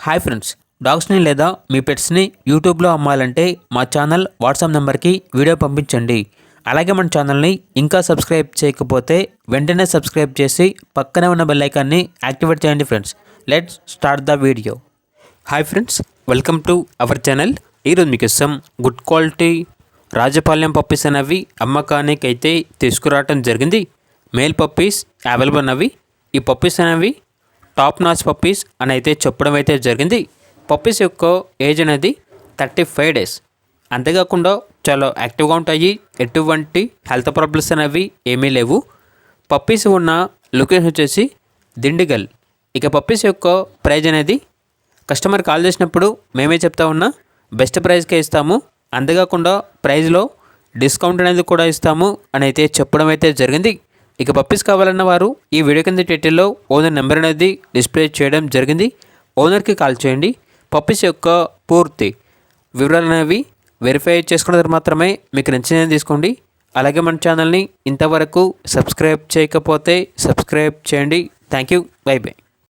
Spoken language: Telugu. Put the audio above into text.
హాయ్ ఫ్రెండ్స్, డాగ్స్ని లేదా మీ పెట్స్ని యూట్యూబ్లో అమ్మాలంటే మా ఛానల్ వాట్సాప్ నెంబర్కి వీడియో పంపించండి. అలాగే మన ఛానల్ని ఇంకా సబ్స్క్రైబ్ చేయకపోతే వెంటనే సబ్స్క్రైబ్ చేసి పక్కనే ఉన్న బెల్ ఐకాన్ని యాక్టివేట్ చేయండి friends. Let's start the video. Hi friends, welcome to our channel. ఈరోజు మీకు ఇష్టం గుడ్ క్వాలిటీ రాజపాలెం పప్పీస్ అనేవి అమ్మకానికి అయితే తీసుకురావడం జరిగింది. మేల్ పప్పీస్ అవైలబుల్ ఉన్నవి. ఈ పప్పీస్ అనేవి టాప్ నాచ్ పప్పీస్ అని అయితే చెప్పడం అయితే జరిగింది. పప్పీస్ యొక్క ఏజ్ అనేది 35 days. అంతేకాకుండా చాలా యాక్టివ్గా ఉంటాయి. ఎటువంటి హెల్త్ ప్రాబ్లమ్స్ అనేవి ఏమీ లేవు. పప్పీస్ ఉన్న లొకేషన్ వచ్చేసి దిండిగల్. ఇక పప్పీస్ యొక్క ప్రైజ్ అనేది కస్టమర్ కాల్ చేసినప్పుడు మేమే చెప్తా ఉన్నా బెస్ట్ ప్రైజ్కే ఇస్తాము. అంతేకాకుండా ప్రైజ్లో డిస్కౌంట్ అనేది కూడా ఇస్తాము అని అయితే చెప్పడం అయితే జరిగింది. ఇక పప్పీస్ కావాలన్న వారు ఈ వీడియో కింద టైటిల్లో ఓనర్ నెంబర్ అనేది డిస్ప్లే చేయడం జరిగింది. ఓనర్కి కాల్ చేయండి. పప్పీస్ యొక్క పూర్తి వివరాలు అనేవి వెరిఫై చేసుకున్న తర్వాత మాత్రమే మీకు నచ్చినది తీసుకోండి. అలాగే మన ఛానల్ని ఇంతవరకు సబ్స్క్రైబ్ చేయకపోతే సబ్స్క్రైబ్ చేయండి. Thank you. By by.